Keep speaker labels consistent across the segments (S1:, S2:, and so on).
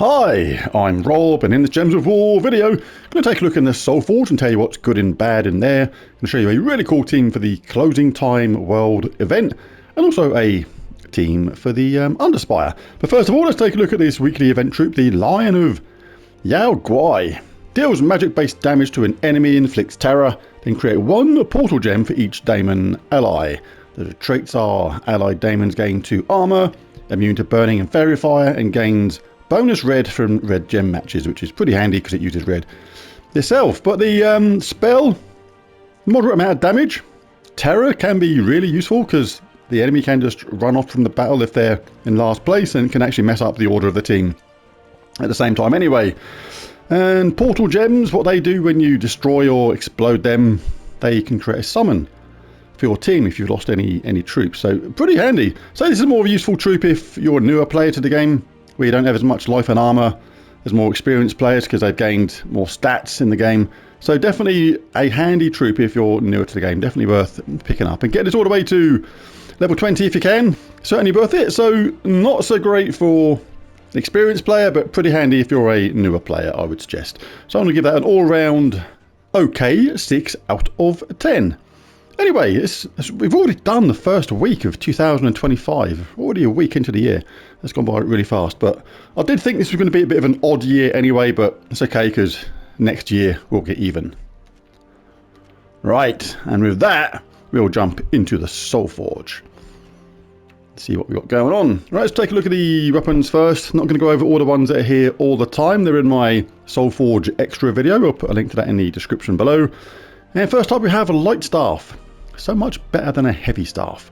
S1: Hi, I'm Rob, and in this Gems of War video, I'm going to take a look in the Soulforge and tell you what's good and bad in there. I'm going to show you a really cool team for the Closing Time World event, and also a team for the Underspire. But first of all, let's take a look at this weekly event troop, the Lion of Yao Guai. Deals magic-based damage to an enemy, inflicts terror, then create one portal gem for each daemon ally. The traits are allied daemons gain 2 armor, immune to burning and fairy fire, and gains bonus red from red gem matches, which is pretty handy because it uses red itself. But the spell, moderate amount of damage. Terror can be really useful because the enemy can just run off from the battle if they're in last place and can actually mess up the order of the team at the same time anyway. And portal gems, what they do when you destroy or explode them, they can create a summon for your team if you've lost any troops. So pretty handy. So this is more of a useful troop if you're a newer player to the game, where you don't have as much life and armor as more experienced players because they've gained more stats in the game. So definitely a handy troop if you're newer to the game. Definitely worth picking up and get this all the way to level 20 if you can. Certainly worth it. So not so great for an experienced player, but pretty handy if you're a newer player, I would suggest. So I'm going to give that an all-round okay 6 out of 10. Anyway, we've already done the first week of 2025, already a week into the year. That's gone by really fast, but I did think this was going to be a bit of an odd year anyway, but it's okay because next year we'll get even. Right, and with that, we'll jump into the Soulforge. Let's see what we've got going on. Right, let's take a look at the weapons first. Not going to go over all the ones that are here all the time. They're in my Soulforge extra video. I'll put a link to that in the description below. And first up we have a light staff. So much better than a heavy staff.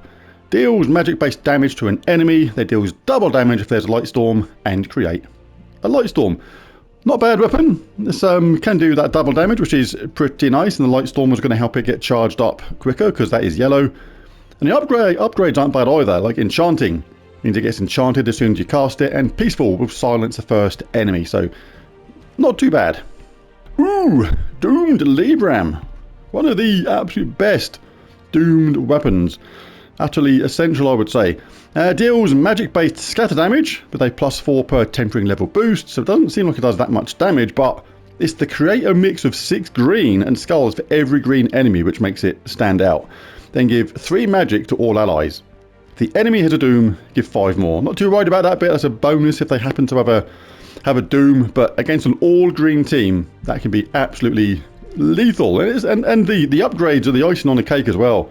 S1: Deals magic based damage to an enemy. They deals double damage if there's a light storm and create a light storm. Not a bad weapon. This can do that double damage, which is pretty nice, and the light storm was going to help it get charged up quicker because that is yellow. And the upgrades aren't bad either, like enchanting. Means it gets enchanted as soon as you cast it, and peaceful will silence the first enemy, so not too bad. Ooh, Doomed Libram. One of the absolute best doomed weapons. Utterly essential, I would say. Deals magic-based scatter damage with a +4 per tempering level boost, so it doesn't seem like it does that much damage, but it's the create a mix of 6 green and skulls for every green enemy, which makes it stand out. Then give 3 magic to all allies. If the enemy has a doom, give 5 more. Not too worried about that bit. That's a bonus if they happen to have a doom, but against an all-green team, that can be absolutely lethal. And the upgrades are the icing on the cake as well.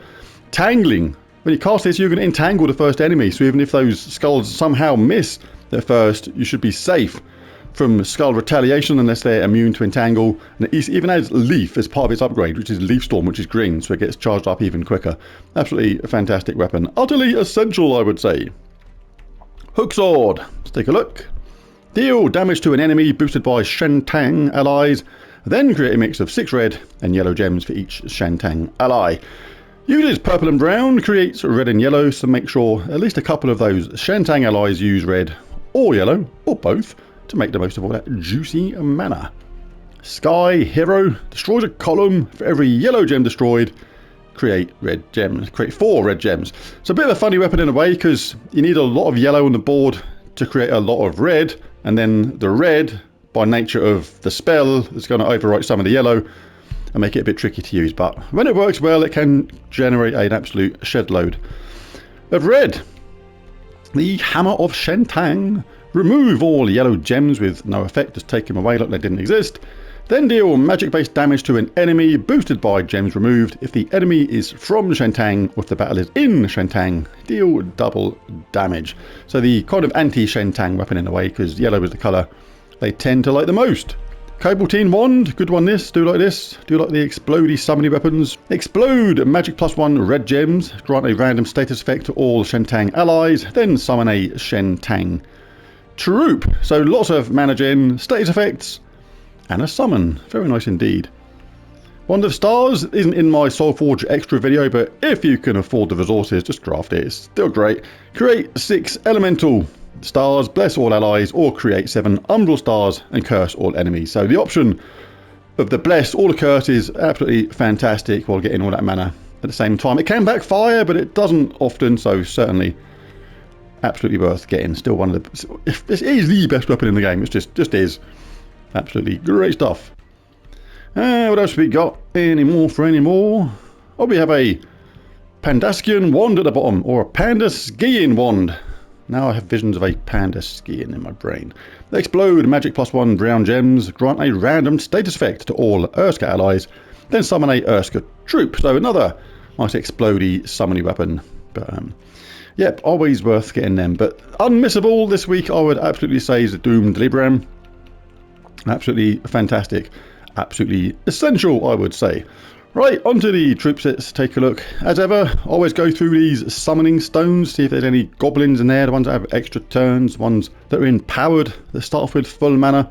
S1: Tangling. When you cast this, you're going to entangle the first enemy, so even if those skulls somehow miss their first, you should be safe from skull retaliation unless they're immune to entangle. And it even adds leaf as part of its upgrade, which is leaf storm, which is green, so it gets charged up even quicker. Absolutely a fantastic weapon. Utterly essential, I would say. Hook sword. Let's take a look. Deal damage to an enemy boosted by Shentang allies. Then create a mix of 6 red and yellow gems for each Shentang ally. Uses purple and brown, creates red and yellow, so make sure at least a couple of those Shentang allies use red or yellow, or both, to make the most of all that juicy mana. Sky Hero destroys a column for every yellow gem destroyed. Create red gems. Create 4 red gems. So a bit of a funny weapon in a way, because you need a lot of yellow on the board to create a lot of red, and then the red, by nature of the spell, is going to overwrite some of the yellow and make it a bit tricky to use. But when it works well, it can generate an absolute shed load of red. The Hammer of Shentang. Remove all yellow gems with no effect, just take them away like they didn't exist. Then deal magic-based damage to an enemy boosted by gems removed. If the enemy is from Shentang or if the battle is in Shentang, deal double damage. So the kind of anti-Shentang weapon in a way, because yellow is the colour they tend to like the most. Cobaltine Wand, good one this, do like this. Do like the explodey summony weapons. Explode, magic +1 red gems. Grant a random status effect to all Shentang allies. Then summon a Shentang troop. So lots of mana gen, status effects, and a summon. Very nice indeed. Wand of Stars isn't in my Soulforge extra video, but if you can afford the resources, just draft it. It's still great. Create 6 elemental stars, bless all allies, or create 7 umbral stars and curse all enemies. So the option of the bless all the curse is absolutely fantastic while getting all that mana at the same time. It can backfire, but it doesn't often, so certainly absolutely worth getting. Still one of the... This is the best weapon in the game. It just is. Absolutely great stuff. What else have we got? Any more? Oh, we have a Pandaskian wand at the bottom, or a panda skiing wand. Now I have visions of a panda skiing in my brain. They explode magic +1 brown gems, grant a random status effect to all Urska allies, then summon a Urska troop. So another nice explodey summony weapon. But yep, always worth getting them. But unmissable this week, I would absolutely say, is the Doomed Libram. Absolutely fantastic. Absolutely essential, I would say. Right, onto the troop sets, take a look. As ever, always go through these summoning stones, see if there's any goblins in there, the ones that have extra turns, ones that are empowered, that start off with full mana.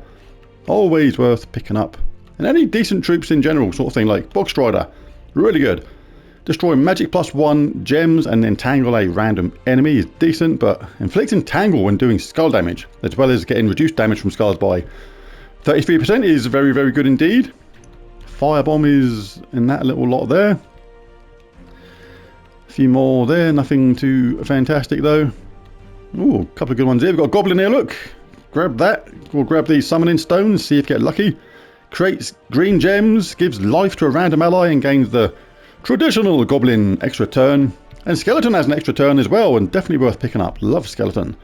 S1: Always worth picking up. And any decent troops in general, sort of thing, like Bog Strider, really good. Destroy magic +1 gems and entangle a random enemy is decent, but inflicting tangle when doing skull damage, as well as getting reduced damage from skulls by 33% is very, very good indeed. Firebomb is in that little lot there. A few more there, nothing too fantastic though. Ooh, a couple of good ones here. We've got a goblin here, look. Grab that. We'll grab these summoning stones, see if you get lucky. Creates green gems, gives life to a random ally and gains the traditional goblin extra turn. And skeleton has an extra turn as well, and definitely worth picking up. Love skeleton.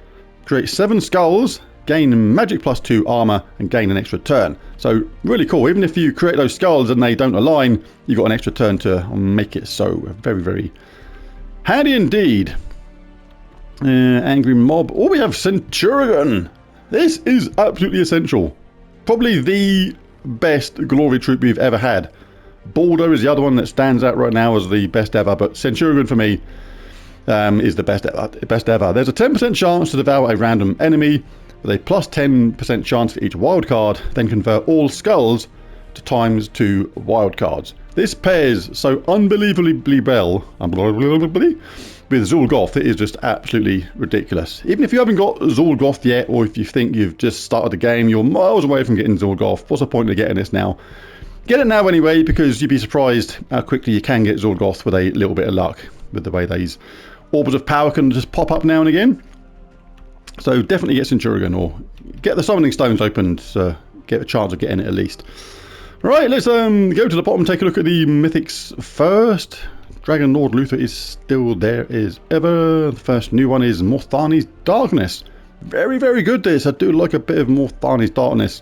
S1: Creates 7 skulls, gain magic +2 armor, and gain an extra turn. So really cool. Even if you create those skulls and they don't align, you've got an extra turn to make it so. Very, very handy indeed. Angry mob. Oh, we have Centurion. This is absolutely essential. Probably the best glory troop we've ever had. Balder is the other one that stands out right now as the best ever, but Centurion for me is the best ever. There's a 10% chance to devour a random enemy with a +10% chance for each wild card, then convert all skulls to ×2 wild cards. This pairs so unbelievably well with Zul'Goth. It is just absolutely ridiculous. Even if you haven't got Zul'Goth yet, or if you think you've just started the game, you're miles away from getting Zul'Goth. What's the point of getting this now? Get it now anyway, because you'd be surprised how quickly you can get Zul'Goth with a little bit of luck, with the way these orbs of power can just pop up now and again. So definitely get Centurion, or get the summoning stones opened to get a chance of getting it at least. Right, let's go to the bottom and take a look at the mythics first. Dragon Lord Luther is still there as ever. The first new one is Morthani's Darkness. Very, very good this. I do like a bit of Morthani's Darkness.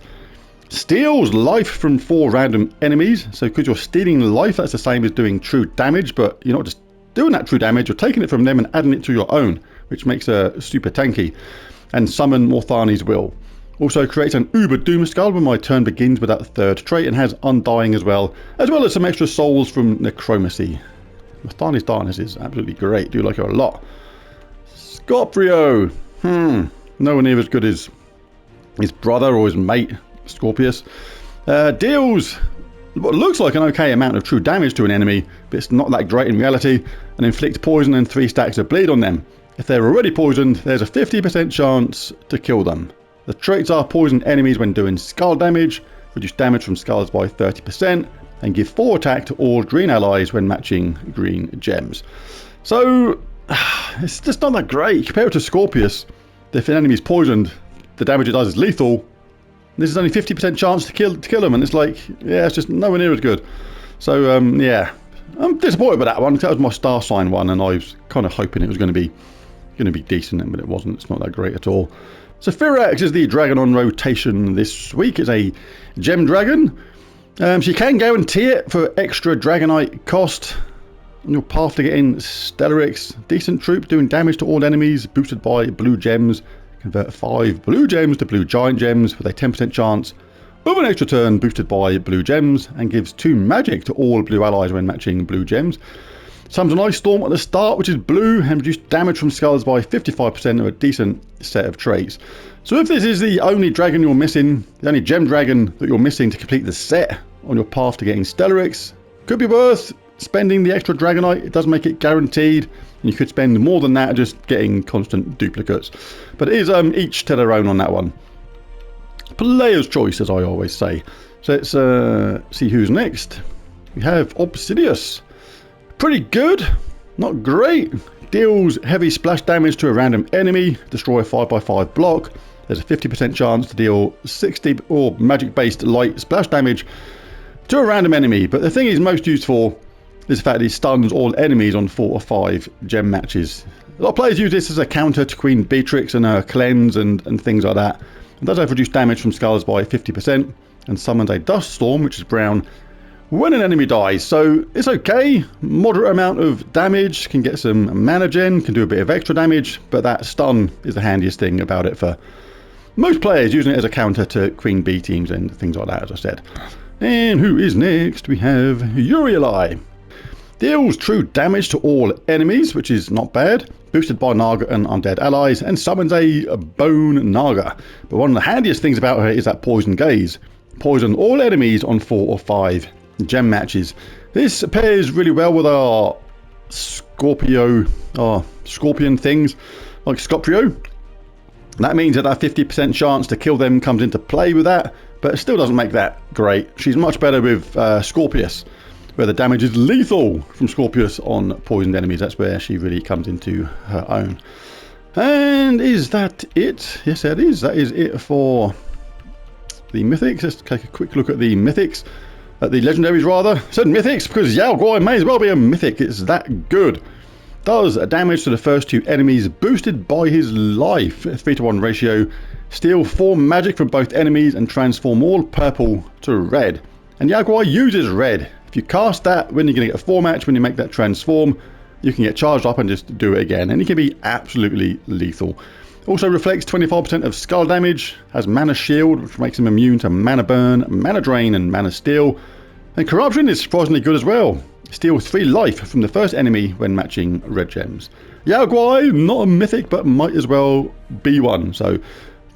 S1: Steals life from 4 random enemies. So because you're stealing life, that's the same as doing true damage, but you're not just doing that true damage, you're taking it from them and adding it to your own, which makes her super tanky. And summon Morthani's Will. Also creates an Uber Doom Skull when my turn begins with that 3rd trait, and has Undying as well as some extra souls from Necromancy. Morthani's Darkness is absolutely great. Do like her a lot. Scorpio. Nowhere near as good as his brother or his mate, Scorpius. Deals what looks like an okay amount of true damage to an enemy, but it's not that great in reality, and inflicts poison and 3 stacks of bleed on them. If they're already poisoned, there's a 50% chance to kill them. The traits are poison enemies when doing skull damage, reduce damage from skulls by 30%, and give 4 attack to all green allies when matching green gems. So, it's just not that great. Compared to Scorpius, if an enemy is poisoned, the damage it does is lethal. This is only 50% chance to kill them, and it's like, yeah, it's just nowhere near as good. So, yeah, I'm disappointed with that one. That was my star sign one, and I was kind of hoping it was going to be decent, but it wasn't. It's not that great at all. So Firax is the dragon on rotation this week. It's a gem dragon. She can guarantee it for extra dragonite cost on your path to getting Stellaryx. Decent troop, doing damage to all enemies, boosted by blue gems. Convert 5 blue gems to blue giant gems with a 10% chance of an extra turn, boosted by blue gems, and gives 2 magic to all blue allies when matching blue gems. Summons an Ice Storm at the start, which is blue, and reduces damage from skulls by 55% of a decent set of traits. So if this is the only dragon you're missing, the only gem dragon that you're missing to complete the set on your path to getting Stellaryx, could be worth spending the extra dragonite. It does make it guaranteed, and you could spend more than that just getting constant duplicates. But it is each to their own on that one. Player's choice, as I always say. So let's see who's next. We have Obsidious. Pretty good. Not great. Deals heavy splash damage to a random enemy, destroy a 5x5 block. There's a 50% chance to deal 60 or magic-based light splash damage to a random enemy. But the thing he's most used for is the fact that he stuns all enemies on 4 or 5 gem matches. A lot of players use this as a counter to Queen Beatrix and her cleanse and things like that. It does have reduced damage from skulls by 50% and summons a dust storm, which is brown, when an enemy dies. So it's okay. Moderate amount of damage, can get some mana gen, can do a bit of extra damage, but that stun is the handiest thing about it for most players, using it as a counter to Queen Bee teams and things like that, as I said. And who is next? We have Yao. Deals true damage to all enemies, which is not bad. Boosted by Naga and undead allies, and summons a Bone Naga. But one of the handiest things about her is that Poison Gaze. Poison all enemies on 4 or 5 gem matches. This pairs really well with our scorpion things, like Scorpio. That means that 50% chance to kill them comes into play with that, but it still doesn't make that great. She's much better with Scorpius, where the damage is lethal from Scorpius on poisoned enemies. That's where she really comes into her own. And is that it? Yes, that is. That is it for the Mythics. Let's take a quick look at the Mythics. At the Legendaries, rather. I said Mythics because Yao Guai may as well be a Mythic. It's that good. Does damage to the first 2 enemies boosted by his life. 3-to-1 ratio. Steal 4 magic from both enemies and transform all purple to red. And Yao Guai uses red. If you cast that when you're going to get a 4 match, when you make that transform, you can get charged up and just do it again. And he can be absolutely lethal. Also reflects 25% of skull damage, has mana shield, which makes him immune to mana burn, mana drain, and mana steal. And corruption is surprisingly good as well. Steals 3 life from the first enemy when matching red gems. Yao Guai, not a mythic, but might as well be one. So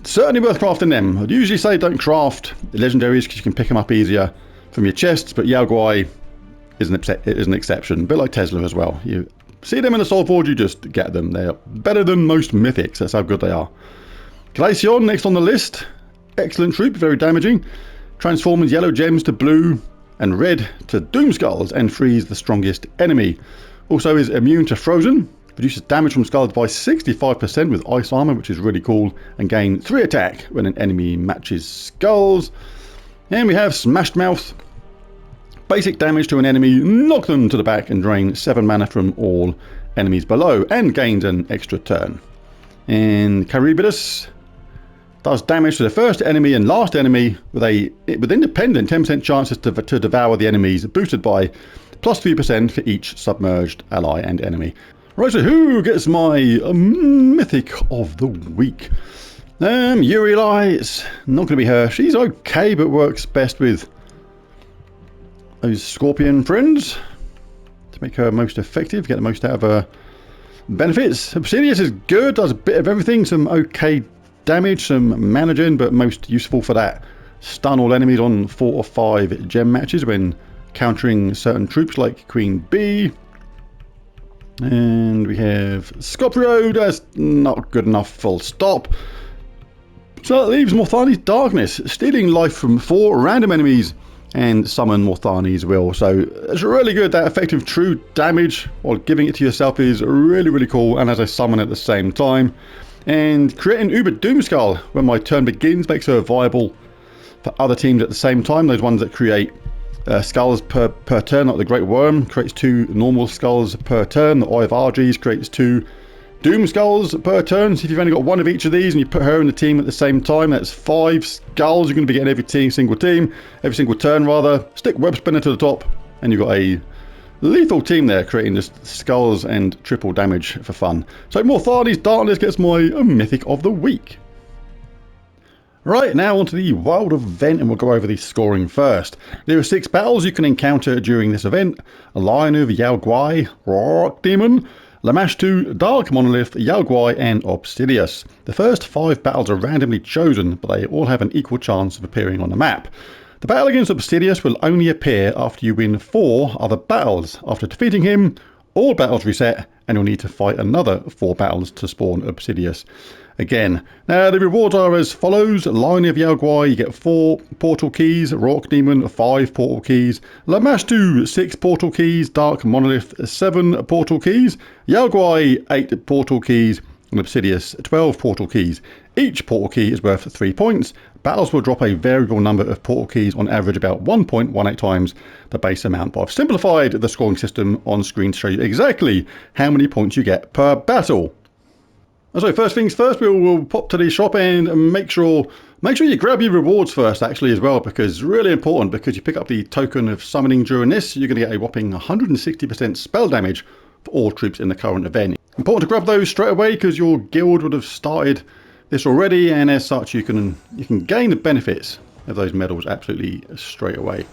S1: certainly worth crafting them. I'd usually say don't craft the legendaries because you can pick them up easier from your chests, but Yao Guai is an exception. A bit like Tesla as well. You see them in the Soulforge, you just get them. They are better than most mythics. That's how good they are. Glaceon, next on the list. Excellent troop, very damaging. Transforms yellow gems to blue and red to Doom Skulls and frees the strongest enemy. Also is immune to frozen. Reduces damage from skulls by 65% with ice armor, which is really cool. And gain 3 attack when an enemy matches skulls. And we have Smashed Mouth. Basic damage to an enemy, knock them to the back and drain 7 mana from all enemies below, and gains an extra turn. And Charybdis does damage to the first enemy and last enemy with independent 10% chances to devour the enemies, boosted by plus 3% for each submerged ally and enemy. Right, so who gets my Mythic of the Week? Yuri, it's not going to be her. She's okay, but works best with those scorpion friends to make her most effective, get the most out of her benefits. Obsidius is good, does a bit of everything, some okay damage, some mana gen, but most useful for that stun all enemies on 4 or 5 gem matches when countering certain troops like Queen Bee. And we have Scorpio, that's not good enough, full stop. So that leaves Morthani's Darkness, stealing life from 4 random enemies and summon Morthani's Will. So it's really good. That effective true damage while giving it to yourself is really, really cool, and as a summon at the same time. And creating Uber Doomskull when my turn begins makes her viable for other teams at the same time. Those ones that create skulls per turn, like the Great Worm creates 2 normal skulls per turn. The Eye of Arges creates 2 Doom Skulls per turn. So if you've only got 1 of each of these and you put her in the team at the same time, that's 5 skulls you're going to be getting every single turn rather. Stick Web Spinner to the top and you've got a lethal team there, creating just skulls and triple damage for fun. So Morthani's Darkness gets my Mythic of the Week. Right, now onto the Wild event, and we'll go over the scoring first. There are 6 battles you can encounter during this event. A Lion of Yao Guai, Rock Demon, Lamashtu, Dark Monolith, Yao Guai, and Obsidius. The first 5 battles are randomly chosen, but they all have an equal chance of appearing on the map. The battle against Obsidius will only appear after you win 4 other battles. After defeating him, all battles reset, and you'll need to fight another 4 battles to spawn Obsidius again. Now, the rewards are as follows. Line of Yao Guai, you get 4 portal keys. Rock Demon, 5 portal keys. Lamashtu, 6 portal keys. Dark Monolith, 7 portal keys. Yao Guai, 8 portal keys. And Obsidius, 12 portal keys. Each portal key is worth 3 points. Battles will drop a variable number of portal keys, on average about 1.18 times the base amount. But I've simplified the scoring system on screen to show you exactly how many points you get per battle. So first things first, we'll pop to the shop and make sure you grab your rewards first actually as well, because really important, because you pick up the token of summoning during this, you're going to get a whopping 160% spell damage for all troops in the current event. Important to grab those straight away because your guild would have started this already, and as such you can gain the benefits of those medals absolutely straight away.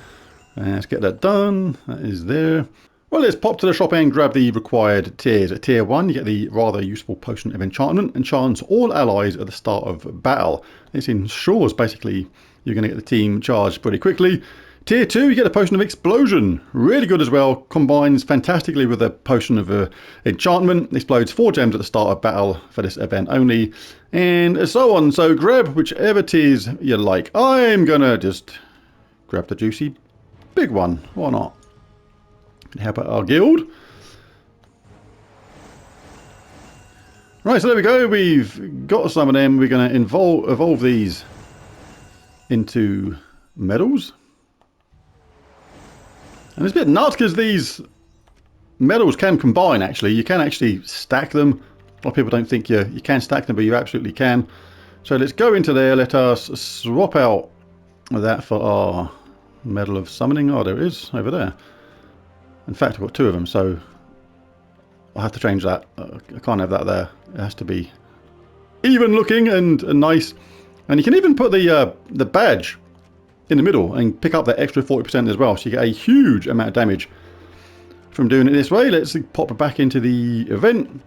S1: Let's get that done. That is there. Well, let's pop to the shop and grab the required tiers. At tier 1, you get the rather useful potion of enchantment. Enchants all allies at the start of battle. This ensures basically you're going to get the team charged pretty quickly. Tier 2, you get a potion of explosion. Really good as well. Combines fantastically with a potion of enchantment. Explodes 4 gems at the start of battle for this event only. And so on. So grab whichever tiers you like. I'm going to just grab the juicy big one. Why not? Help out our guild. Right, so there we go. We've got some of them. We're going to evolve these into medals. And it's a bit nuts because these medals can combine actually. You can actually stack them. A lot of people don't think you can stack them, but you absolutely can. So let's go into there. Let us swap out that for our medal of summoning. Oh, there it is over there. In fact, I've got 2 of them, so I'll have to change that. I can't have that there. It has to be even looking and nice. And you can even put the badge in the middle and pick up that extra 40% as well. So you get a huge amount of damage from doing it this way. Let's pop back into the event.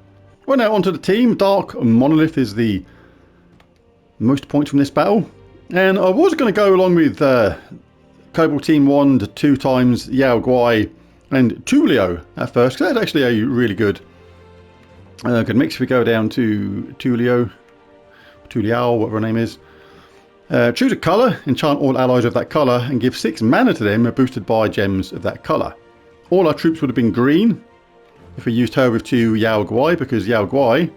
S1: Well, now onto the team. Dark Monolith is the most points from this battle. And I was going to go along with Cobalt Team Wand 2 times Yao Guai and Tulio at first, because that's actually a really good mix. If we go down to Tulio, whatever her name is. Choose a colour, enchant all allies of that colour, and give 6 mana to them boosted by gems of that colour. All our troops would have been green if we used her with 2 Yao Guai, because Yao Guai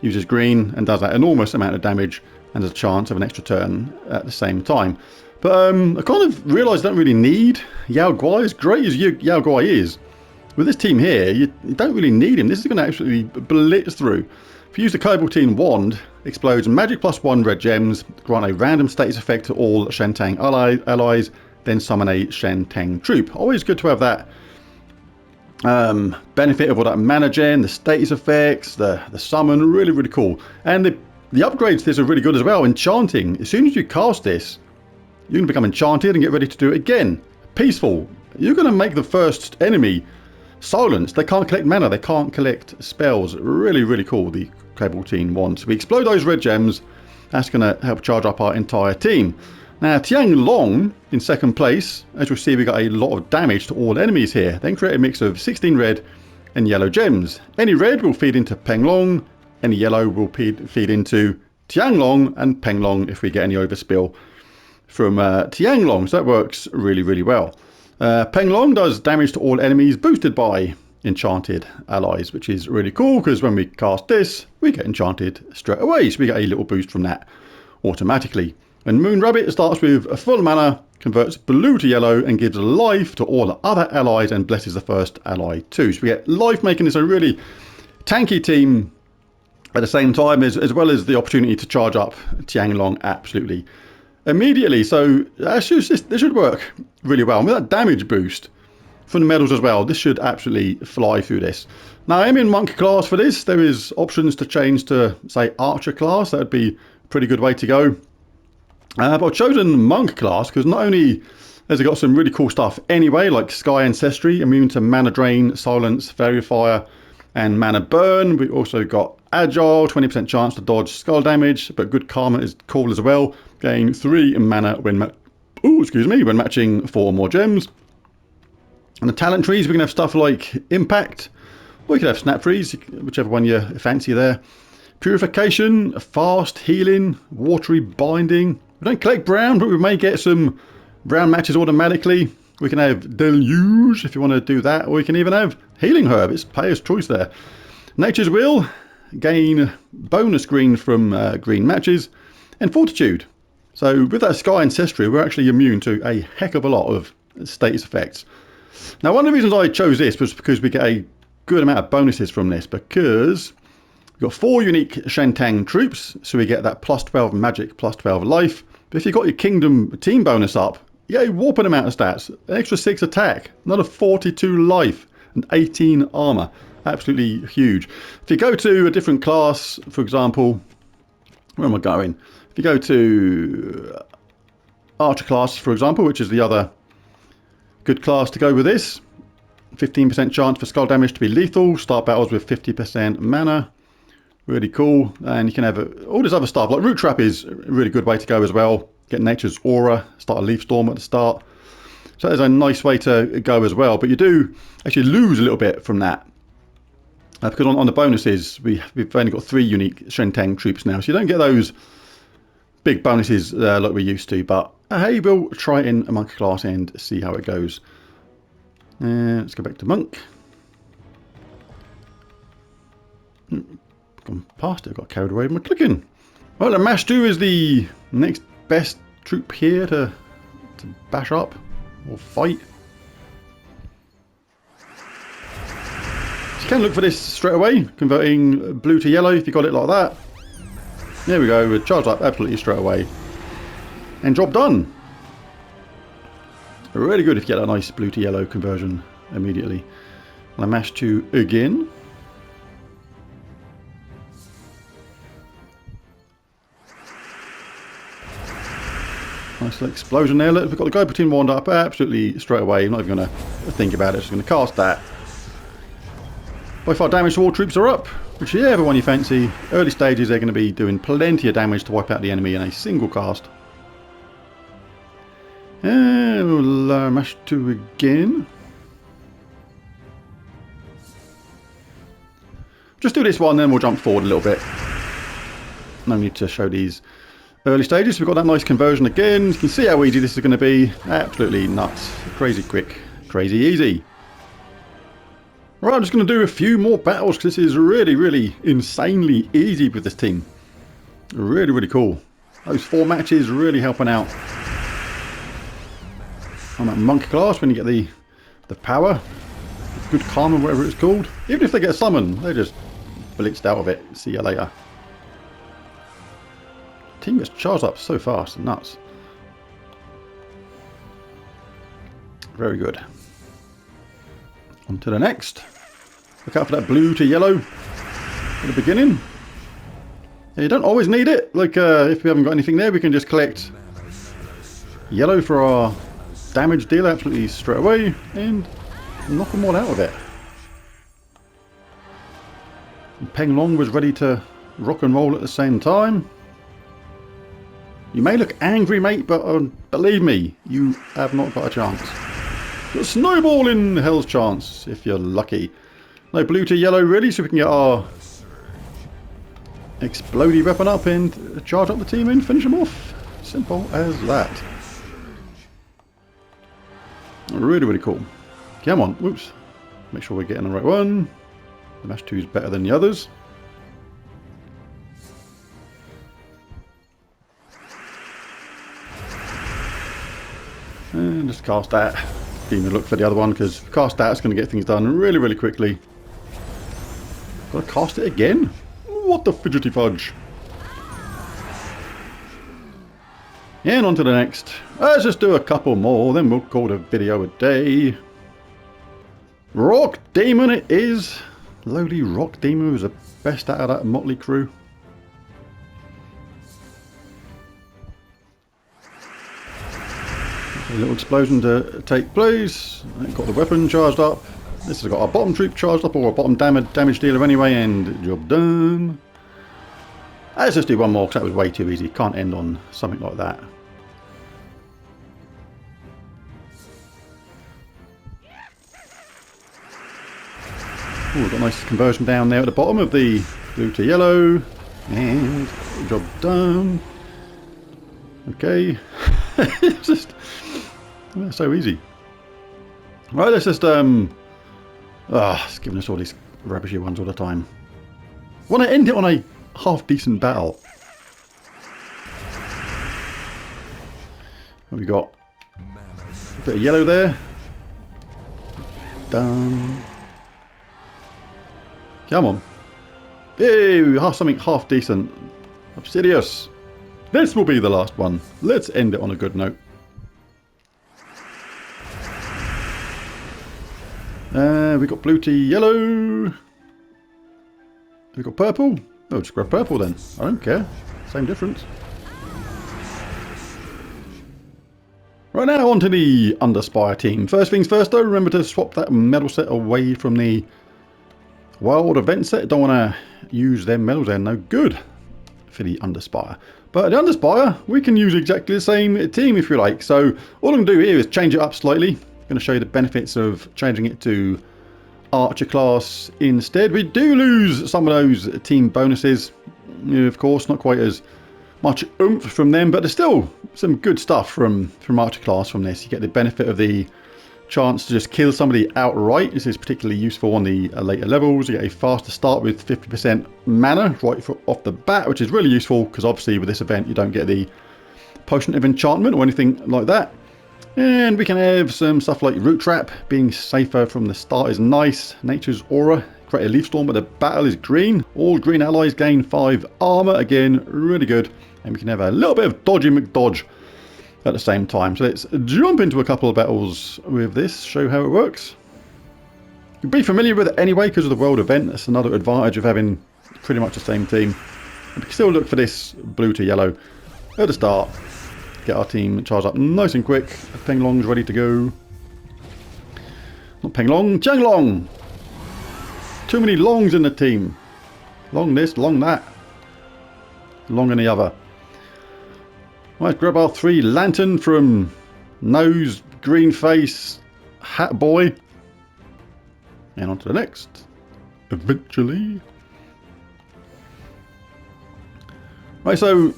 S1: uses green and does that enormous amount of damage and has a chance of an extra turn at the same time. But I kind of realised I don't really need Yao Guai. As great as Yao Guai is, with this team here, you don't really need him. This is going to absolutely blitz through. If you use the Cobaltine Wand, explodes magic +1 red gems, grant a random status effect to all Shentang allies, then summon a Shentang troop. Always good to have that benefit of all that mana gen, the status effects, the summon, really, really cool. And the upgrades to this are really good as well. Enchanting, as soon as you cast this, you can become enchanted and get ready to do it again. Peaceful, you're going to make the first enemy silenced. They can't collect mana, they can't collect spells. Really, really cool, the Cobaltine Wand. So we explode those red gems. That's going to help charge up our entire team. Now, Tiang Long in second place. As you'll see, we got a lot of damage to all enemies here. Then create a mix of 16 red and yellow gems. Any red will feed into Peng Long. Any yellow will feed into Tiang Long and Peng Long if we get any overspill from Tiang Long. So that works really, really well. Peng Long does damage to all enemies boosted by enchanted allies, which is really cool because when we cast this, we get enchanted straight away. So we get a little boost from that automatically. And Moon Rabbit starts with a full mana, converts blue to yellow, and gives life to all other allies and blesses the first ally too. So we get life, making this a really tanky team at the same time, as well as the opportunity to charge up Tiang Long absolutely immediately. So this should work really well. And with that damage boost from the medals as well, this should absolutely fly through this. Now I am in monk class for this. There is options to change to, say, archer class. That would be a pretty good way to go. But I've chosen monk class because not only has it got some really cool stuff anyway, like Sky Ancestry, immune to mana drain, silence, fairy fire, and mana burn. We also got agile, 20% chance to dodge skull damage, but good karma is cool as well. Gain 3 mana when matching 4 or more gems. And the talent trees, we can have stuff like impact Or you could have snap freeze, whichever one you fancy there. Purification, fast healing, watery binding. We don't collect brown, but we may get some brown matches automatically. We can have deluge if you want to do that, or we can even have healing herb. It's player's choice there. Nature's will, gain bonus green from green matches, and fortitude. So with that Sky Ancestry, we're actually immune to a heck of a lot of status effects. Now, one of the reasons I chose this was because we get a good amount of bonuses from this, because we've got 4 unique Shantang troops, so we get that plus 12 magic, plus 12 life. But if you've got your Kingdom team bonus up, you get a whopping amount of stats. An extra 6 attack, another 42 life, and 18 armor. Absolutely huge. If you go to a different class, for example, where am I going? If you go to Archer class, for example, which is the other good class to go with this, 15% chance for skull damage to be lethal, start battles with 50% mana. Really cool. And you can have all this other stuff, like Root Trap is a really good way to go as well. Get Nature's Aura, start a Leaf Storm at the start. So that is a nice way to go as well. But you do actually lose a little bit from that. Because on the bonuses, we've only got 3 unique Shantang troops now. So you don't get those big bonuses like we used to. But hey, we'll try it in a monk class and see how it goes. Let's go back to monk. Gone past it, got carried away with my clicking. Well, the Mash 2 is the next best troop here to bash up or fight. So you can look for this straight away, converting blue to yellow if you got it like that. There we go, charged up absolutely straight away. And job done. Really good if you get a nice blue to yellow conversion immediately. And I Mash 2 again. Nice little explosion there. Look, we've got the go between wand up absolutely straight away. I'm not even going to think about it. Just going to cast that. By far damage to all troops are up. Whichever one you fancy. Early stages they're going to be doing plenty of damage to wipe out the enemy in a single cast. And we'll Mash 2 again. Just do this one, then we'll jump forward a little bit. No need to show these early stages. We've got that nice conversion again. You can see how easy this is going to be. Absolutely nuts. Crazy quick. Crazy easy. Right, I'm just going to do a few more battles because this is really, really insanely easy with this team. Really, really cool. Those 4 matches really helping out on that monk class when you get the power. Good karma, whatever it's called. Even if they get summoned, they just blitzed out of it. See you later. Team gets charged up so fast, nuts. Very good. On to the next. Look out for that blue to yellow at the beginning. Yeah, you don't always need it. Like if we haven't got anything there, we can just collect yellow for our damage deal absolutely straight away and knock them all out of it. And Peng Long was ready to rock and roll at the same time. You may look angry, mate, but believe me, you have not got a chance. Got a snowball in hell's chance, if you're lucky. No blue to yellow, really, so we can get our explodey weapon up and charge up the team and finish them off. Simple as that. Really, really cool. Come on, whoops. Make sure we're getting the right one. The Mash 2 is better than the others. And just cast that. Even look for the other one, because cast that is going to get things done really, really quickly. Got to cast it again? What the fidgety fudge? And on to the next. Let's just do a couple more, then we'll call the video a day. Rock Demon it is. Lowly Rock Demon was the best out of that motley crew. A little explosion to take place. Got the weapon charged up. This has got our bottom troop charged up, or a bottom damage dealer anyway, and job done. Let's just do one more because that was way too easy. Can't end on something like that. Oh, we've got a nice conversion down there at the bottom of the blue to yellow. And job done. Okay. It's just so easy. Right, let's just it's giving us all these rubbishy ones all the time. Want to end it on a half decent battle. What we got? A bit of yellow there. Done. Come on. Ew, something half decent. Obsidious. This will be the last one. Let's end it on a good note. We got blue to yellow. We got purple. Oh, just grab purple then. I don't care. Same difference. Right now, on to the Underspire team. First things first though, remember to swap that medal set away from the Wild event set. Don't want to use them medals, they're no good for the Underspire. But the Underspire, we can use exactly the same team if you like. So all I'm going to do here is change it up slightly. I'm going to show you the benefits of changing it to Archer class instead. We do lose some of those team bonuses, of course, not quite as much oomph from them, but there's still some good stuff from Archer class from this. You get the benefit of the chance to just kill somebody outright. This is particularly useful on the later levels. You get a faster start with 50% mana right off the bat, which is really useful because obviously with this event you don't get the potion of enchantment or anything like that. And we can have some stuff like Root Trap. Being safer from the start is nice. Nature's Aura. Create a Leaf Storm, but the battle is green. All green allies gain 5 armor. Again, really good. And we can have a little bit of Dodgy McDodge at the same time. So let's jump into a couple of battles with this, show how it works. You'll be familiar with it anyway because of the world event. That's another advantage of having pretty much the same team. And we can still look for this blue to yellow at the start. Get our team charged up nice and quick. Peng Long's ready to go. Not Peng Long, Jiang Long! Too many longs in the team. Long this, long that. Long in the other. Right, grab our 3 lantern from Nose, Green Face, Hat Boy. And on to the next. Eventually. Right, so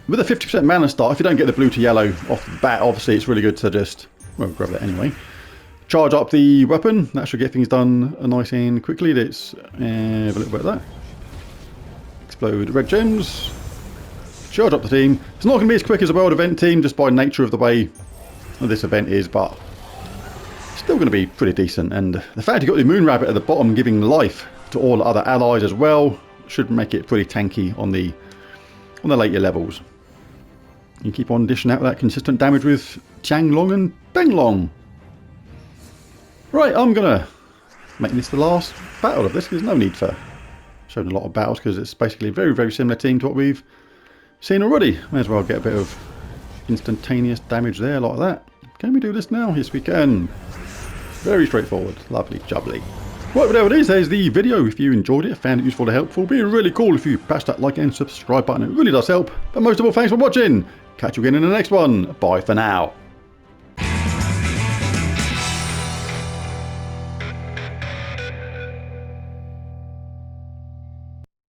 S1: with a 50% mana start, if you don't get the blue to yellow off the bat, obviously it's really good to just, well, grab that anyway. Charge up the weapon. That should get things done nice and quickly. Let's have a little bit of that. Explode red gems. Charge up the team. It's not going to be as quick as a world event team just by nature of the way this event is, but still going to be pretty decent. And the fact you've got the Moon Rabbit at the bottom giving life to all other allies as well should make it pretty tanky on the later levels. You can keep on dishing out that consistent damage with Jiang Long and Peng Long. Right, I'm going to make this the last battle of this. There's no need for showing a lot of battles because it's basically a very, very similar team to what we've seen already. May as well get a bit of instantaneous damage there like that. Can we do this now? Yes, we can. Very straightforward. Lovely jubbly. Right, whatever it is, there's the video. If you enjoyed it, found it useful or helpful, it'd be really cool if you press that like and subscribe button. It really does help. But most of all, thanks for watching. Catch you again in the next one. Bye for now.